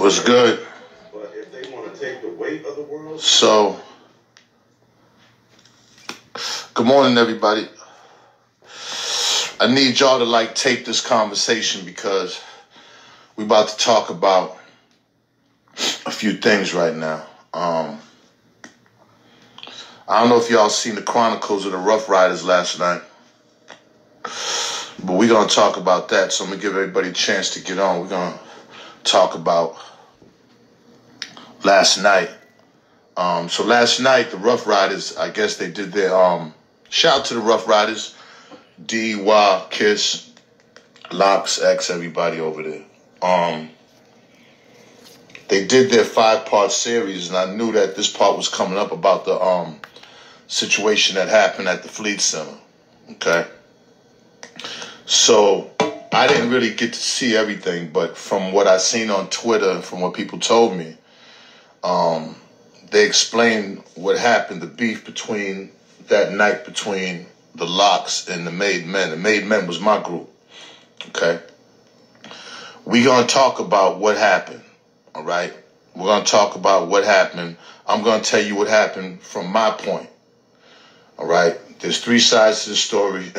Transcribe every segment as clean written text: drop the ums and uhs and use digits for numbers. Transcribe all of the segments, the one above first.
What's good? But if they want to take the weight of the world. So, good morning, everybody. I need y'all to take this conversation because we about to talk about a few things right now. I don't know if y'all seen the Chronicles of the Rough Riders last night, but we're going to talk about that. So I'm going to give everybody a chance to get on. We're going to talk about last night. So last night, the Rough Riders, I guess they did their, shout out to the Rough Riders, D, Y, Kiss, Locks, X, everybody over there. They did their 5-part series, and I knew that this part was coming up about the situation that happened at the Fleet Center. Okay. So I didn't really get to see everything, but from what I seen on Twitter and from what people told me, they explained what happened, the beef between that night between the Locks and the MadeMen. The MadeMen was my group. Okay. We're going to talk about what happened. All right. We're going to talk about what happened. I'm going to tell you what happened from my point. All right. There's 3 sides to the story.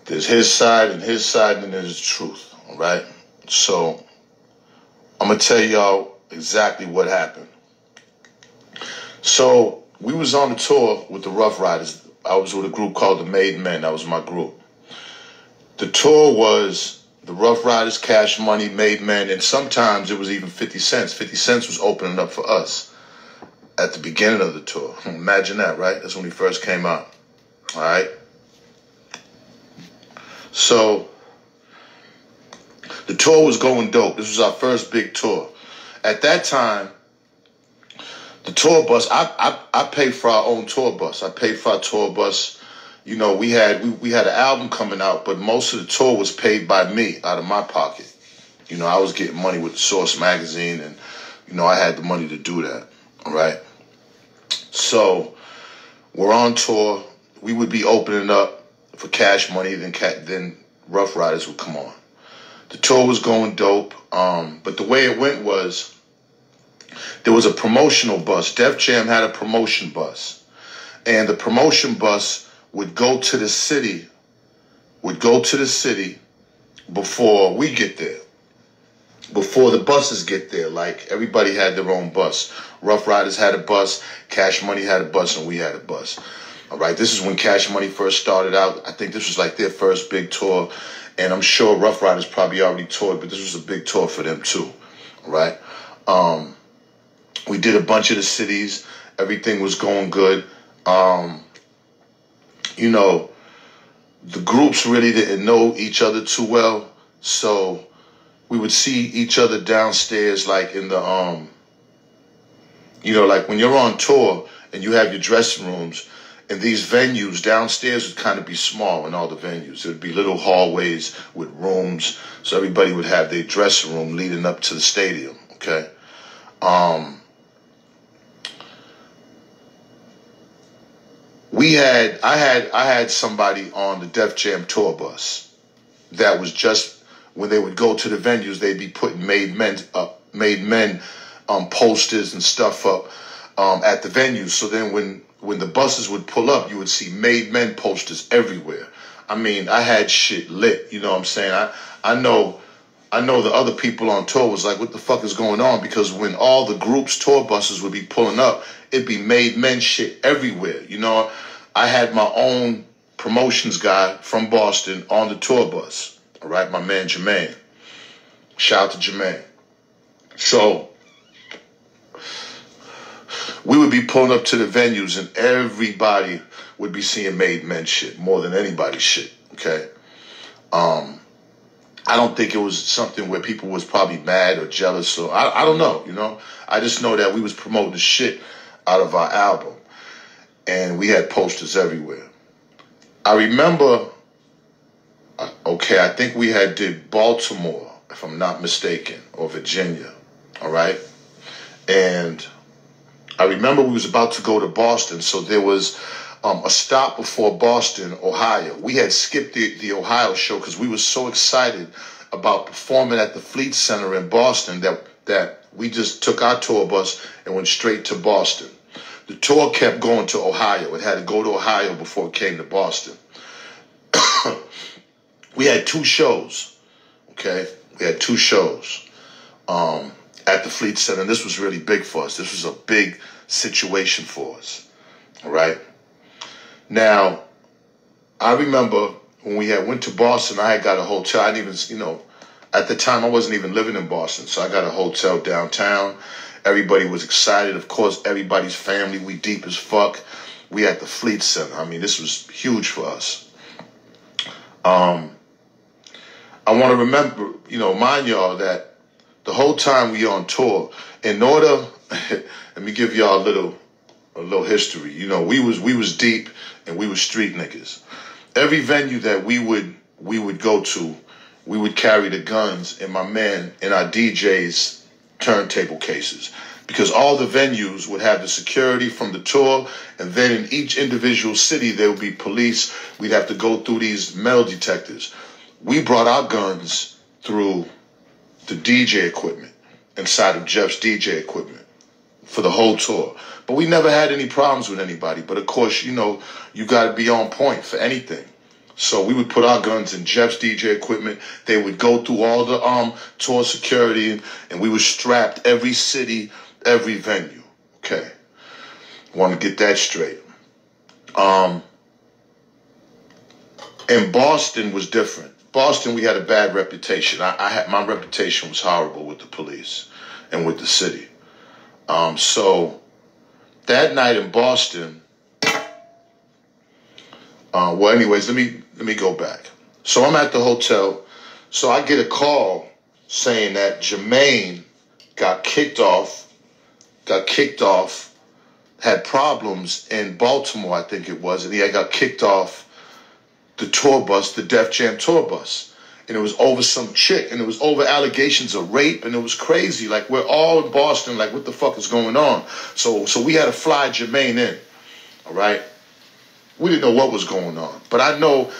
There's his side, and then there's the truth. All right. So I'm going to tell y'all exactly what happened. So we was on a tour with the Rough Riders. I was with a group called the MadeMen. That was my group. The tour was the Rough Riders, Cash Money, MadeMen, and sometimes it was even 50 Cent. 50 Cent was opening up for us at the beginning of the tour. Imagine that, right? That's when he first came out. All right. So the tour was going dope. This was our first big tour. At that time, the tour bus, I paid for our own tour bus. I paid for our tour bus. You know, we had an album coming out, but most of the tour was paid by me out of my pocket. You know, I was getting money with the Source magazine, and, you know, I had the money to do that. All right. So we're on tour. We would be opening up for Cash Money, then Rough Riders would come on. The tour was going dope. But the way it went was, there was a promotional bus. Def Jam had a promotion bus. And the promotion bus would go to the city before we get there. Before the buses get there. Like, everybody had their own bus. Rough Riders had a bus, Cash Money had a bus, and we had a bus. All right, this is when Cash Money first started out. I think this was like their first big tour. And I'm sure Rough Riders probably already toured, but this was a big tour for them too. All right. We did a bunch of the cities. Everything was going good. You know, the groups really didn't know each other too well. So we would see each other downstairs, like in the, you know, like when you're on tour and you have your dressing rooms, and these venues downstairs would kind of be small in all the venues. There would be little hallways with rooms. So everybody would have their dressing room leading up to the stadium. Okay. I had somebody on the Def Jam tour bus that was just, when they would go to the venues, they'd be putting MadeMen posters and stuff up at the venues. So then when the buses would pull up, you would see MadeMen posters everywhere. I mean, I had shit lit, you know what I'm saying? I know the other people on tour was like, what the fuck is going on? Because when all the groups' tour buses would be pulling up, it'd be MadeMen shit everywhere. You know, I had my own promotions guy from Boston on the tour bus. All right, my man Jermaine. Shout out to Jermaine. So we would be pulling up to the venues, and everybody would be seeing MadeMen shit more than anybody's shit. Okay. I don't think it was something where people was probably mad or jealous, or I don't know, you know. I just know that we was promoting the shit out of our album, and we had posters everywhere. I remember, okay, I think we had did Baltimore, if I'm not mistaken, or Virginia, all right? And I remember we was about to go to Boston, so there was a stop before Boston, Ohio. We had skipped the Ohio show because we were so excited about performing at the Fleet Center in Boston that that we just took our tour bus and went straight to Boston. The tour kept going to Ohio. It had to go to Ohio before it came to Boston. We had 2 shows, okay? We had 2 shows at the Fleet Center. And this was really big for us. This was a big situation for us, all right? Now, I remember when we went to Boston, I had got a hotel. I didn't even, at the time, I wasn't even living in Boston. So I got a hotel downtown. Everybody was excited. Of course, everybody's family. We deep as fuck. We at the Fleet Center. I mean, this was huge for us. I want to remember, mind y'all that the whole time we on tour, in order, let me give y'all a little history. We was deep and we was street niggas. Every venue that we would go to, we would carry the guns and our DJs turntable cases, because all the venues would have the security from the tour, and then in each individual city there would be police. We'd have to go through these metal detectors. We brought our guns through the DJ equipment, inside of Jeff's DJ equipment, for the whole tour. But we never had any problems with anybody. But of course, you got to be on point for anything. So we would put our guns in Jeff's DJ equipment. They would go through all the tour security, and we were strapped every city, every venue. Okay. Want to get that straight. And Boston was different. Boston, we had a bad reputation. My reputation was horrible with the police and with the city. So that night in Boston, well, anyways, let me go back. So I'm at the hotel. So I get a call saying that Jermaine got kicked off, had problems in Baltimore, I think it was, and he got kicked off the tour bus, the Def Jam tour bus. And it was over some chick, and it was over allegations of rape, and it was crazy. Like, we're all in Boston, like, what the fuck is going on? So we had to fly Jermaine in, all right? We didn't know what was going on. But I know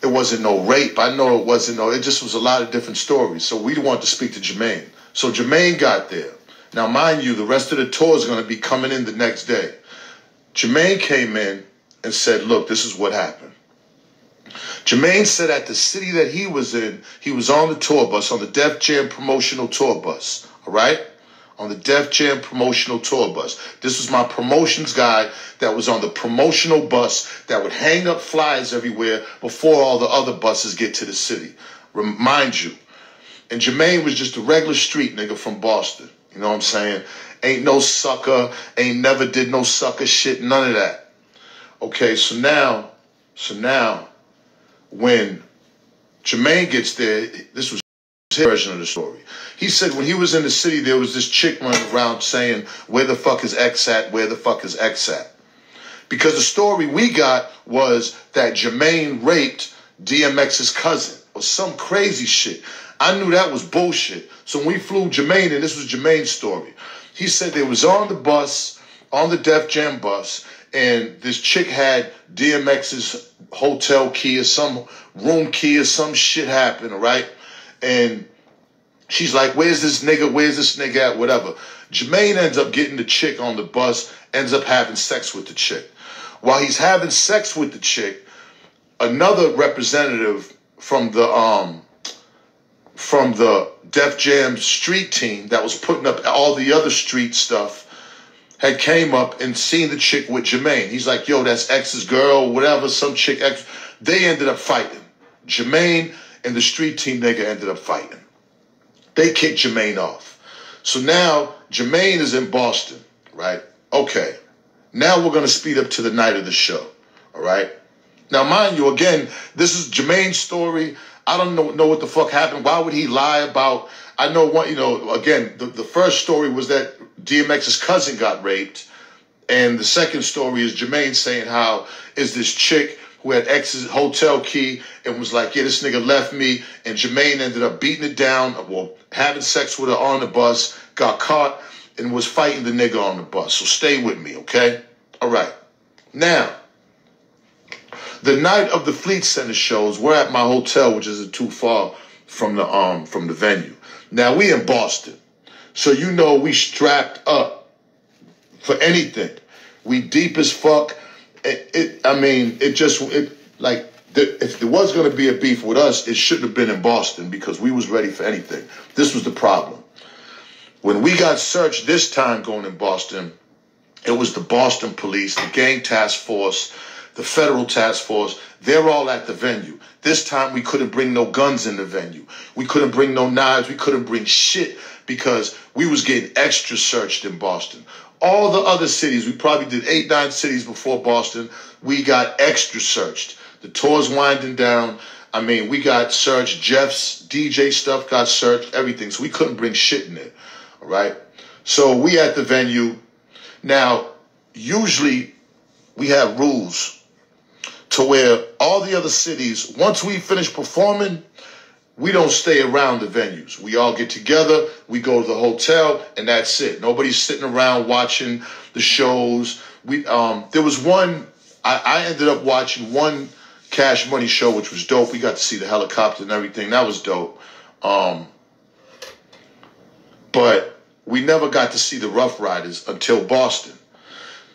it wasn't no rape. I know it wasn't it just was a lot of different stories. So we wanted to speak to Jermaine. So Jermaine got there. Now, mind you, the rest of the tour is going to be coming in the next day. Jermaine came in and said, look, this is what happened. Jermaine said at the city that he was in, he was on the tour bus, on the Def Jam promotional tour bus, all right? On the Def Jam promotional tour bus. This was my promotions guy that was on the promotional bus that would hang up flyers everywhere before all the other buses get to the city. Remind you. And Jermaine was just a regular street nigga from Boston. You know what I'm saying? Ain't no sucker, ain't never did no sucker shit, none of that. Okay, so now, when Jermaine gets there, this was his version of the story. He said when he was in the city, there was this chick running around saying, where the fuck is X at? Where the fuck is X at? Because the story we got was that Jermaine raped DMX's cousin or some crazy shit. I knew that was bullshit. So when we flew Jermaine in, this was Jermaine's story. He said they was on the bus, on the Def Jam bus, and this chick had DMX's hotel key or some room key or some shit happened, all right? And she's like, where's this nigga at, whatever. Jermaine ends up getting the chick on the bus, ends up having sex with the chick. While he's having sex with the chick, another representative from the Def Jam street team that was putting up all the other street stuff had came up and seen the chick with Jermaine. He's like, yo, that's X's girl, whatever, some chick X. They ended up fighting. Jermaine and the street team nigga ended up fighting. They kicked Jermaine off. So now Jermaine is in Boston, right? Okay. Now we're going to speed up to the night of the show, all right? Now, mind you, again, this is Jermaine's story. I don't know what the fuck happened. Why would he lie about... I know what, again, the first story was that DMX's cousin got raped. And the second story is Jermaine saying how is this chick who had X's hotel key and was like, yeah, this nigga left me. And Jermaine ended up beating it down, well, having sex with her on the bus, got caught, and was fighting the nigga on the bus. So stay with me, okay? All right. Now, the night of the Fleet Center shows, we're at my hotel, which isn't too far from the venue. Now, we in Boston. So you know we strapped up for anything. We deep as fuck. If there was going to be a beef with us, it shouldn't have been in Boston because we was ready for anything. This was the problem. When we got searched this time going in Boston, it was the Boston police, the gang task force, the federal task force. They're all at the venue. This time we couldn't bring no guns in the venue. We couldn't bring no knives. We couldn't bring shit because we was getting extra searched in Boston. All the other cities, we probably did 8, 9 cities before Boston, we got extra searched. The tour's winding down. I mean, we got searched. Jeff's DJ stuff got searched, everything. So we couldn't bring shit in there, all right? So we at the venue. Now, usually we have rules to where all the other cities, once we finish performing, we don't stay around the venues. We all get together, we go to the hotel, and that's it. Nobody's sitting around watching the shows. There was one, I ended up watching one Cash Money show, which was dope. We got to see the helicopter and everything. That was dope. But we never got to see the Rough Riders until Boston.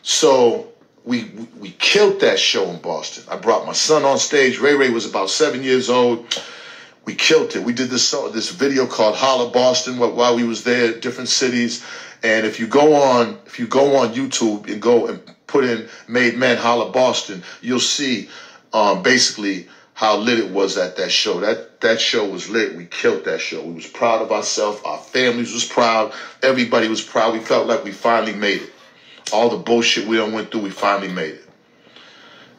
So we killed that show in Boston. I brought my son on stage. Ray Ray was about 7 years old. We killed it. We did this video called Holla Boston while we was there, different cities. And if you go on YouTube and go and put in Made Men Holla Boston, you'll see basically how lit it was at that show. That show was lit. We killed that show. We was proud of ourselves. Our families was proud. Everybody was proud. We felt like we finally made it. All the bullshit we done went through, we finally made it.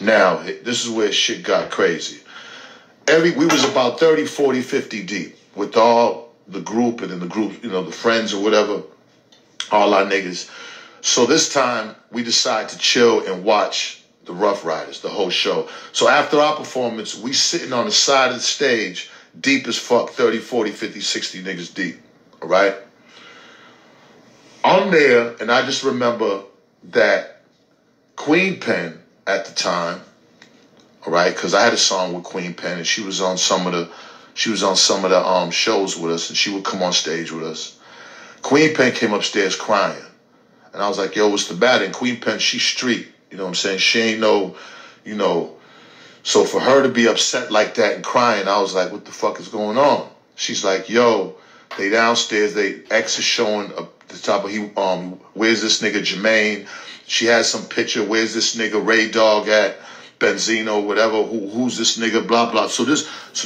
Now, this is where shit got crazy. We was about 30, 40, 50 deep with all the group and then the group, the friends or whatever, all our niggas. So this time we decided to chill and watch the Rough Riders, the whole show. So after our performance, we sitting on the side of the stage, deep as fuck, 30, 40, 50, 60 niggas deep, all right? I'm there, and I just remember that Queen Pen at the time, all right, because I had a song with Queen Pen, and she was on some of the shows with us, and she would come on stage with us. Queen Pen came upstairs crying, and I was like, "Yo, what's the matter?" And Queen Pen, she's street, you know what I'm saying? She ain't no, So for her to be upset like that and crying, I was like, "What the fuck is going on?" She's like, "Yo, they downstairs. X is showing the top of where's this nigga Jermaine?" She has some picture. Where's this nigga Ray Dog at? Benzino, whatever, who's this nigga, blah, blah. So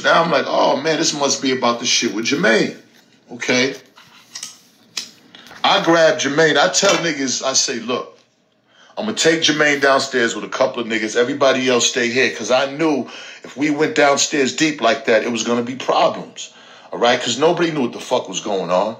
now I'm like, oh man, this must be about the shit with Jermaine. Okay. I grab Jermaine. I tell niggas, I say, look, I'm going to take Jermaine downstairs with a couple of niggas. Everybody else stay here. Because I knew if we went downstairs deep like that, it was going to be problems. All right? Because nobody knew what the fuck was going on.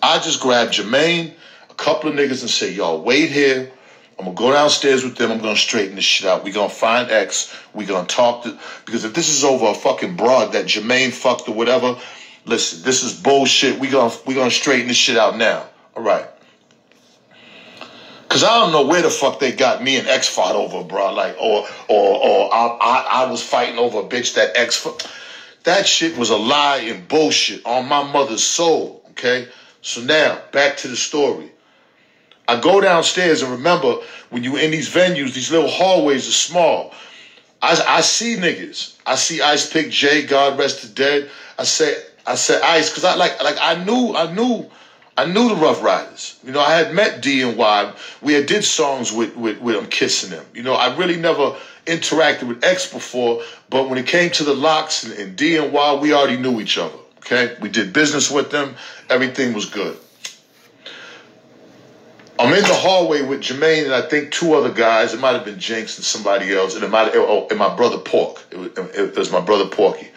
I just grabbed Jermaine, a couple of niggas, and say, y'all, wait here. I'm going to go downstairs with them. I'm going to straighten this shit out. We're going to find X. We're going to talk to... Because if this is over a fucking broad that Jermaine fucked or whatever, listen, this is bullshit. We're gonna straighten this shit out now. All right. Because I don't know where the fuck they got me and X fought over, bro. Like, or I was fighting over a bitch that X... That shit was a lie and bullshit on my mother's soul, okay? So now, back to the story. I go downstairs and remember when you in these venues, these little hallways are small. I see niggas. I see Ice Pick J, God rest the dead. I said Ice because I knew the Rough Riders. I had met D and Y. We had did songs with them kissing them. I really never interacted with X before, but when it came to the Locks and D and Y, we already knew each other. Okay, we did business with them. Everything was good. I'm in the hallway with Jermaine and I think 2 other guys. It might have been Jinx and somebody else, and and my brother Pork. It was my brother Porky.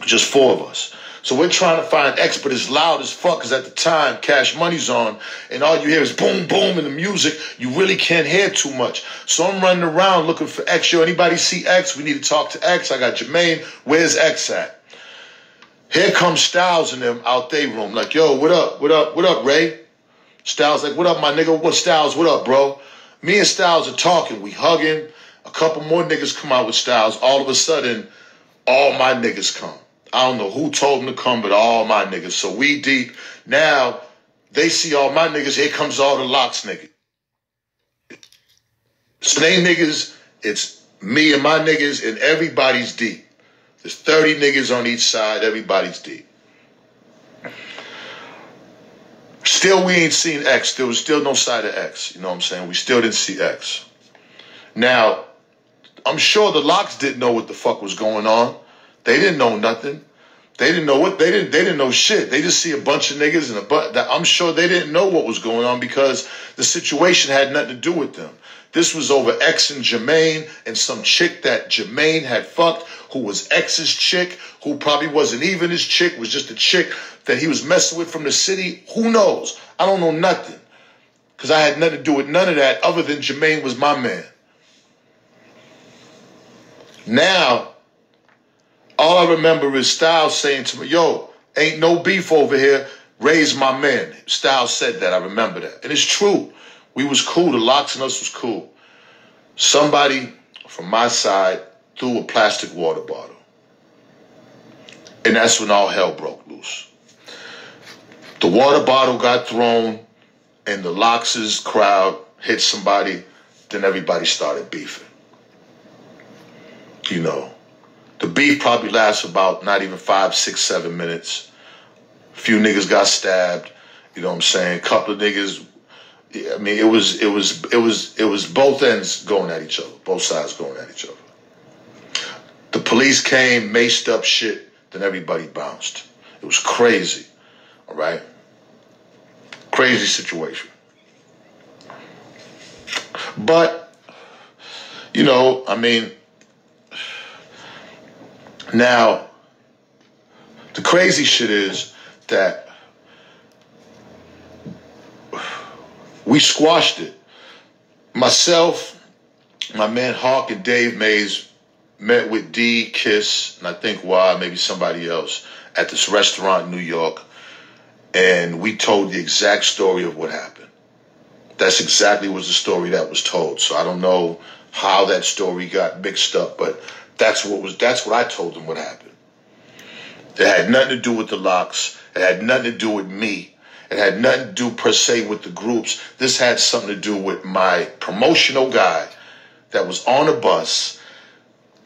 Just 4 of us. So we're trying to find X, but it's loud as fuck because at the time Cash Money's on, and all you hear is boom, boom in the music. You really can't hear too much. So I'm running around looking for X. Yo, anybody see X? We need to talk to X. I got Jermaine. Where's X at? Here comes Styles and them out their room. Like, yo, what up? What up? What up, Ray? Styles like, what up, my nigga? What Styles? What up, bro? Me and Styles are talking. We hugging. A couple more niggas come out with Styles. All of a sudden, all my niggas come. I don't know who told them to come, but all my niggas. So we deep. Now, They see all my niggas, here comes all the locks niggas. So they niggas, it's me and my niggas, and everybody's deep. There's 30 niggas on each side, everybody's deep. Still, we ain't seen X. There was still no side of X. You know what I'm saying? We still didn't see X. Now, I'm sure the locks didn't know what the fuck was going on. They didn't know nothing. They didn't know what they didn't know shit. They just see a bunch of niggas and I'm sure they didn't know what was going on because the situation had nothing to do with them. This was over X and Jermaine and some chick that Jermaine had fucked, who was X's chick, who probably wasn't even his chick, was just a chick that he was messing with from the city. Who knows? I don't know nothing. Because I had nothing to do with none of that other than Jermaine was my man. Now, all I remember is Styles saying to me, yo, ain't no beef over here. Raise my man. Styles said that. I remember that. And it's true. We was cool. The locks and us was cool. Somebody from my side threw a plastic water bottle. And that's when all hell broke loose. The water bottle got thrown and the Locks' crowd hit somebody. Then everybody started beefing. You know. The beef probably lasts about not even 5, 6, 7 minutes. A few niggas got stabbed. You know what I'm saying? A couple of niggas. I mean, it was both ends going at each other. Both sides going at each other. The police came, maced up shit. Then everybody bounced. It was crazy. All right? Crazy situation. But, you know, I mean, now, the crazy shit is that we squashed it. Myself, my man Hawk and Dave Mays met with D, Kiss, and I think Y, maybe somebody else, at this restaurant in New York, and we told the exact story of what happened. That's exactly was the story that was told. So I don't know how that story got mixed up, but that's what I told them what happened. It had nothing to do with the Locks. It had nothing to do with me. It had nothing to do per se with the groups. This had something to do with my promotional guy that was on a bus.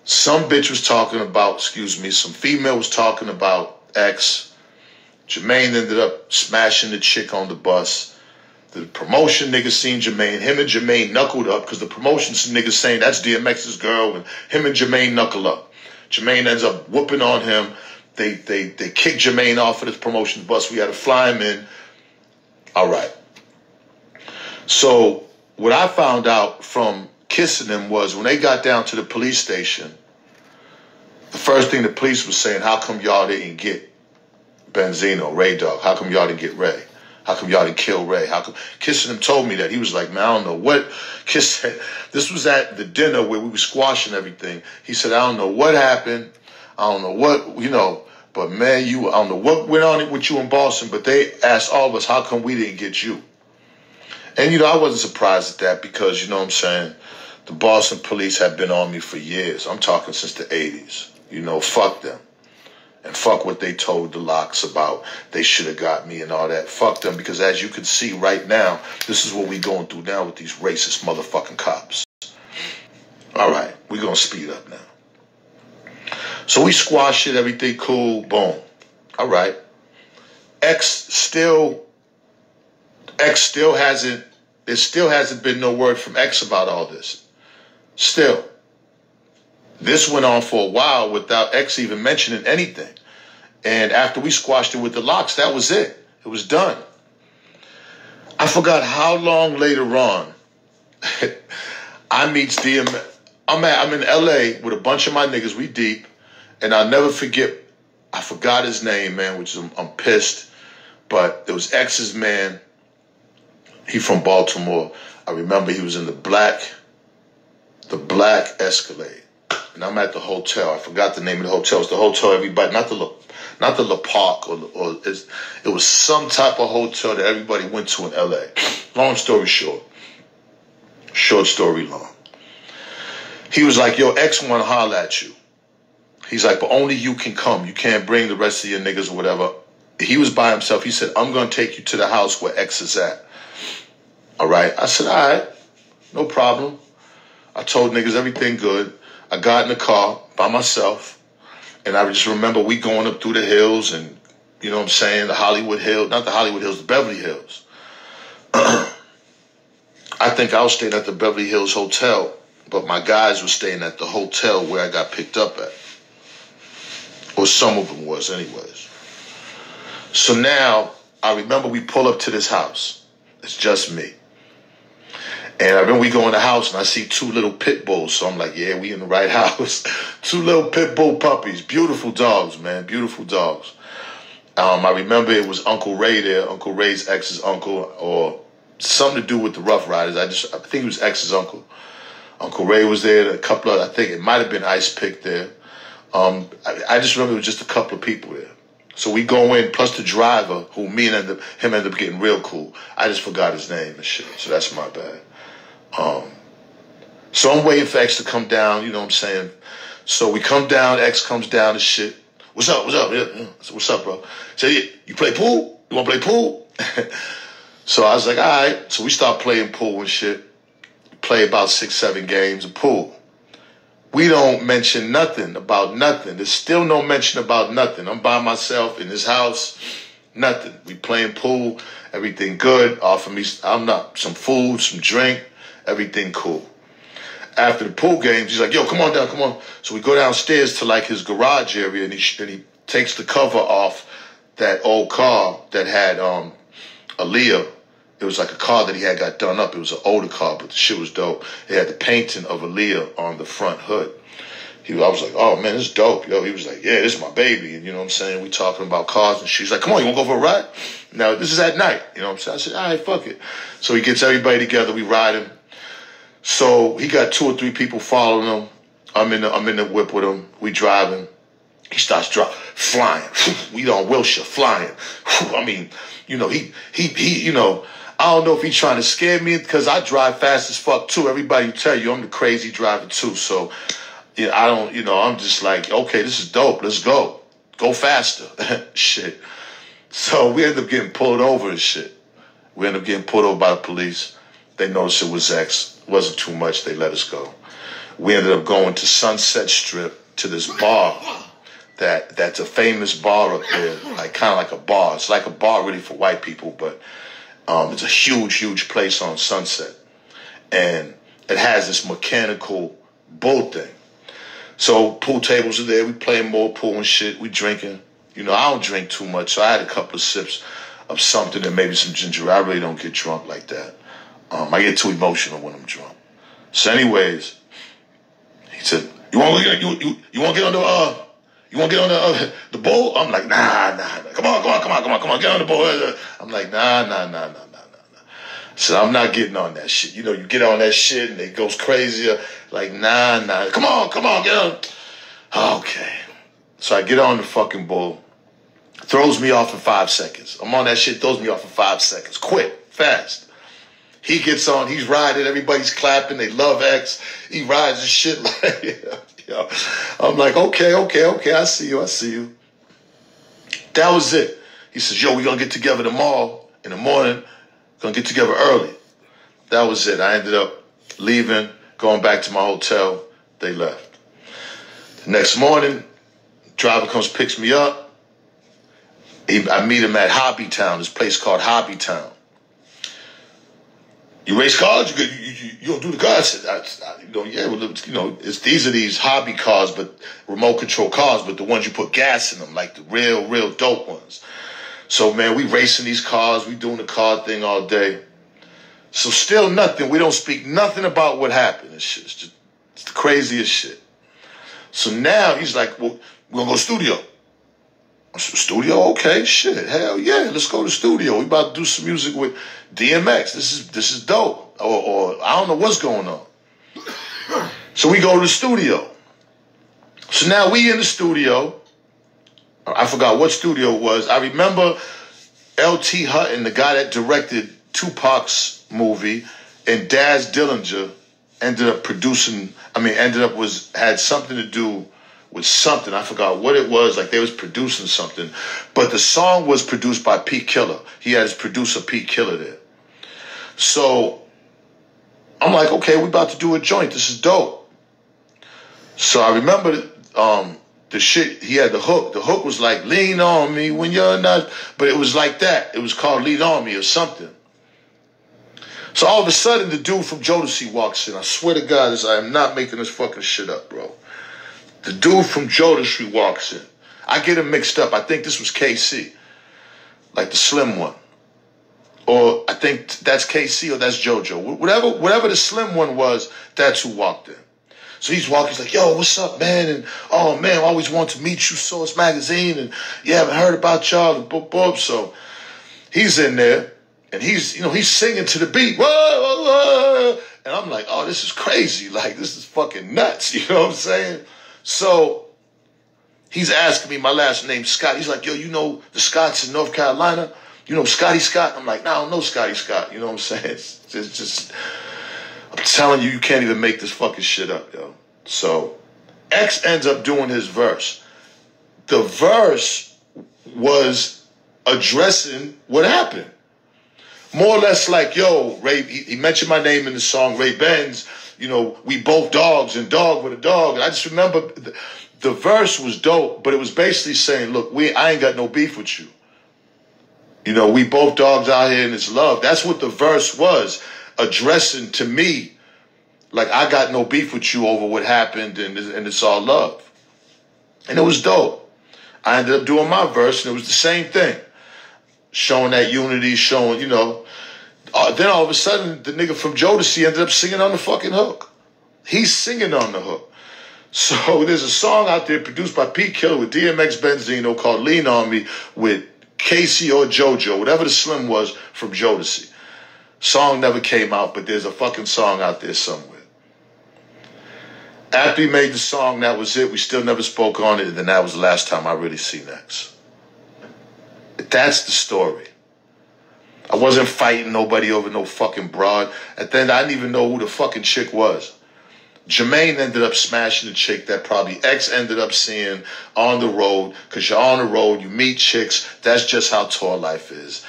Some bitch was talking about, some female was talking about X. Jermaine ended up smashing the chick on the bus. The promotion niggas seen Jermaine. Him and Jermaine knuckled up because the promotion niggas saying that's DMX's girl, and him and Jermaine knuckle up. Jermaine ends up whooping on him. They kicked Jermaine off of this promotion bus. We had to fly him in. All right. So what I found out from kissing them was when they got down to the police station, the first thing the police was saying, how come y'all didn't get Benzino, Ray Dog? How come y'all didn't get Ray? How come y'all didn't kill Ray? How come? Kissing him told me that. He was like, man, I don't know what. Kiss said, this was at the dinner where we were squashing everything. He said, I don't know what happened. I don't know what, you know, but man, I don't know what went on with you in Boston, but they asked all of us, how come we didn't get you? And, you know, I wasn't surprised at that because, you know what I'm saying, the Boston police have been on me for years. I'm talking since the 80s. You know, fuck them. And fuck what they told the Locks about they should have got me and all that. Fuck them, because as you can see right now, this is what we going through now with these racist motherfucking cops. All right, we're going to speed up now. So we squash it, everything cool, boom. All right. X still hasn't been no word from X about all this. Still. This went on for a while without X even mentioning anything. And after we squashed it with the Locks, that was it. It was done. I forgot how long later on I meets DMX. I'm in LA with a bunch of my niggas. We deep. And I'll never forget, I forgot his name, man, which is, I'm pissed. But it was X's man. He from Baltimore. I remember he was in the black Escalade. And I'm at the hotel. I forgot the name of the hotel. It's the hotel everybody, not the La Park, or it was some type of hotel that everybody went to in LA. Long story short. Short story long. He was like, yo, X want to holler at you. He's like, but only you can come. You can't bring the rest of your niggas or whatever. he was by himself. He said, I'm going to take you to the house where X is at. All right. I said, all right, no problem. I told niggas everything good. I got in the car by myself. And I just remember we going up through the hills and, you know what I'm saying, the Hollywood Hills, not the Hollywood Hills, the Beverly Hills. I think I was staying at the Beverly Hills Hotel, but my guys were staying at the hotel where I got picked up at. Or some of them was anyways. So now, I remember we pull up to this house. It's just me. And I remember we go in the house and I see two little pit bulls. So I'm like, yeah, we in the right house. Two little pit bull puppies. Beautiful dogs, man. Beautiful dogs. I remember it was Uncle Ray there. Uncle Ray's ex's uncle, or something to do with the Rough Riders. I think it was ex's uncle. Uncle Ray was there. A couple of, I think it might have been Ice Pick there. I just remember it was just a couple of people there. So we go in, plus the driver, who ended up getting real cool. I just forgot his name and shit. So that's my bad. So I'm waiting for X to come down, you know what I'm saying? So we come down, X comes down and shit. What's up? Yeah. So, what's up, bro? Say, you play pool? You want to play pool? So I was like, all right. So we start playing pool and shit. Play about 6-7 games of pool. We don't mention nothing about nothing. There's still no mention about nothing. I'm by myself in this house. Nothing. We playing pool. Everything good. Offer me, some food, some drink. Everything cool. After the pool games, he's like, yo, come on down, come on. So we go downstairs to like his garage area, and he takes the cover off that old car that had Aaliyah. It was like a car that he had got done up. It was an older car, but the shit was dope. It had the painting of Aaliyah on the front hood. I was like, oh man, this is dope, yo. He was like, yeah, this is my baby. And you know what I'm saying? We talking about cars and shit. He's like, come on, you want to go for a ride? Now, this is at night. You know what I'm saying? I said, all right, fuck it. So he gets everybody together. We ride him. So he got 2 or 3 people following him. I'm in the whip with him. We driving. He starts flying. We on Wilshire, flying. I mean, you know, he you know, I don't know if he's trying to scare me because I drive fast as fuck too. Everybody tell you I'm the crazy driver too. So, yeah, I don't, you know, I'm just like, okay, this is dope. Let's go. Go faster. Shit. So we ended up getting pulled over and shit. We ended up getting pulled over by the police. They noticed it was X. It wasn't too much. They let us go. We ended up going to Sunset Strip to this bar that's a famous bar up there, like kind of like a bar. It's like a bar really for white people, but it's a huge, huge place on Sunset. And it has this mechanical bull thing. So pool tables are there. We playing more pool and shit. We drinking. You know, I don't drink too much, so I had a couple of sips of something and maybe some ginger. I really don't get drunk like that. I get too emotional when I'm drunk. So anyways, he said, you want to get on the bull? I'm like, nah. Come on, get on the bull. I'm like, nah. So I'm not getting on that shit. You know, you get on that shit and it goes crazy. Like, nah. Come on, get on. Okay. So I get on the fucking bull. Throws me off in 5 seconds. I'm on that shit, throws me off in 5 seconds. Quick, fast. He gets on, he's riding, everybody's clapping, they love X. He rides and shit like, yo. I'm like, okay, I see you. That was it. He says, yo, we're going to get together tomorrow in the morning. Going to get together early. That was it. I ended up leaving, going back to my hotel. They left. The next morning, driver comes, picks me up. I meet him at Hobbytown, this place called Hobbytown. You race cars? You don't do the cars? I said, yeah, well, you know, these are these hobby cars, but remote control cars, but the ones you put gas in them, like the real dope ones. So, man, we racing these cars. We doing the car thing all day. So still nothing. We don't speak nothing about what happened. It's the craziest shit. So now he's like, well, we're going to go studio. I said, studio? Okay, shit. Hell yeah, let's go to studio. We about to do some music with DMX. This is dope. Or I don't know what's going on. So we go to the studio. So now we in the studio. I forgot what studio it was. I remember L.T. Hutton, the guy that directed Tupac's movie, and Daz Dillinger had something to do with something. I forgot what it was. Like they was producing something. But the song was produced by P. Killer. He had his producer P. Killer there. So I'm like, okay, we about to do a joint. This is dope. So I remember the shit, he had the hook. The hook was like, lean on me when you're not, but it was like that. It was called Lean On Me or something. So all of a sudden, the dude from Jodeci walks in. I swear to God, I am not making this fucking shit up, bro. The dude from Jodeci walks in. I get him mixed up. I think this was KC, like the slim one. Or I think that's KC or that's JoJo. Whatever the slim one was, that's who walked in. So he's walking, he's like, yo, what's up, man? And, oh, man, I always wanted to meet you, Source Magazine, and yeah, I haven't heard about y'all, and boop, boop. So he's in there, and he's singing to the beat. Whoa, whoa, whoa. And I'm like, oh, this is crazy. Like, this is fucking nuts. You know what I'm saying? So he's asking me my last name, Scott. He's like, yo, you know the Scotts in North Carolina? You know Scotty Scott? I'm like, nah, I don't know Scotty Scott. You know what I'm saying? It's just I'm telling you, you can't even make this fucking shit up, yo. So X ends up doing his verse. The verse was addressing what happened. More or less like, yo, Ray, he mentioned my name in the song, Ray Benz, you know, we both dogs and dog with a dog. And I just remember the verse was dope, but it was basically saying, look, I ain't got no beef with you. You know, we both dogs out here and it's love. That's what the verse was, addressing to me, like I got no beef with you over what happened and it's all love. And it was dope. I ended up doing my verse and it was the same thing. Showing that unity, showing, you know. Then all of a sudden, the nigga from Jodeci ended up singing on the fucking hook. He's singing on the hook. So there's a song out there produced by P. Killer with DMX Benzino called Lean On Me with Casey or JoJo, whatever the slim was from Jodeci. Song never came out, but there's a fucking song out there somewhere. After he made the song, that was it. We still never spoke on it, and then that was the last time I really seen X. That's the story. I wasn't fighting nobody over no fucking broad. At the end, I didn't even know who the fucking chick was. Jermaine ended up smashing the chick that probably X ended up seeing on the road. Because you're on the road, you meet chicks. That's just how tour life is.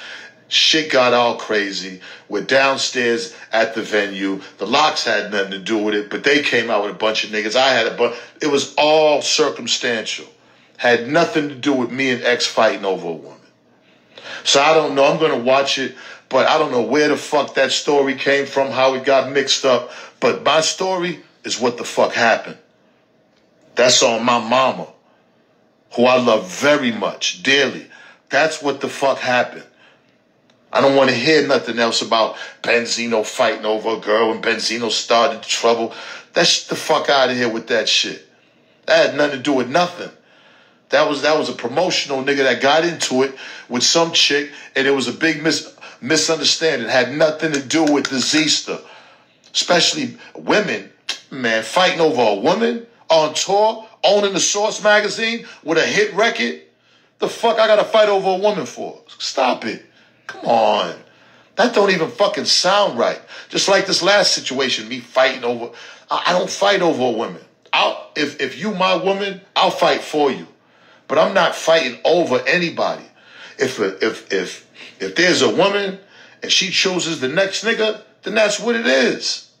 Shit got all crazy. We're downstairs at the venue. The Locks had nothing to do with it, but they came out with a bunch of niggas. I had a bunch. It was all circumstantial. Had nothing to do with me and X fighting over a woman. So I don't know. I'm going to watch it, but I don't know where the fuck that story came from, how it got mixed up. But my story is what the fuck happened. That's on my mama, who I love very much, dearly. That's what the fuck happened. I don't want to hear nothing else about Benzino fighting over a girl and Benzino started trouble. That's the fuck out of here with that shit. That had nothing to do with nothing. That was a promotional nigga that got into it with some chick, and it was a big misunderstanding. It had nothing to do with the Zista. Especially women, man, fighting over a woman on tour, owning the Source magazine with a hit record. The fuck I gotta fight over a woman for? Stop it. Come on. That don't even fucking sound right. Just like this last situation, me fighting over. I don't fight over a woman. If you my woman, I'll fight for you. But I'm not fighting over anybody. If there's a woman and she chooses the next nigga, then that's what it is.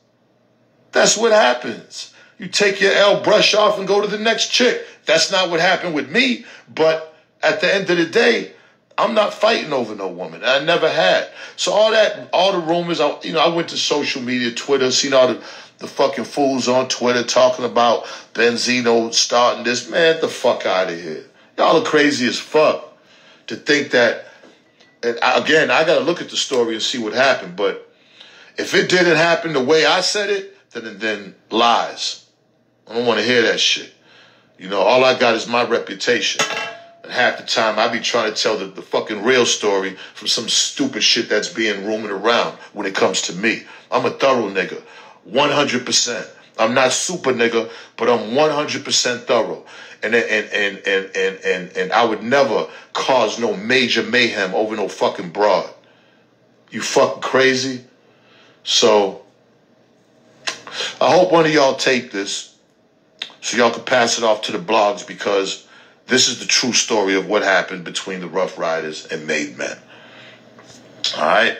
That's what happens. You take your L, brush off, and go to the next chick. That's not what happened with me. But at the end of the day, I'm not fighting over no woman. I never had. So all the rumors, I went to social media, Twitter, seen all the fucking fools on Twitter talking about Benzino starting this. Man, get the fuck out of here. Y'all are crazy as fuck to think that. And again, I got to look at the story and see what happened. But if it didn't happen the way I said it, then lies. I don't want to hear that shit. You know, all I got is my reputation. And half the time I be trying to tell the fucking real story from some stupid shit that's being rumored around when it comes to me. I'm a thorough nigga. 100%. I'm not super nigga, but I'm 100% thorough. And I would never cause no major mayhem over no fucking broad. You fucking crazy? So I hope one of y'all tape this. so y'all can pass it off to the blogs, because this is the true story of what happened between the Rough Riders and Made Men. All right?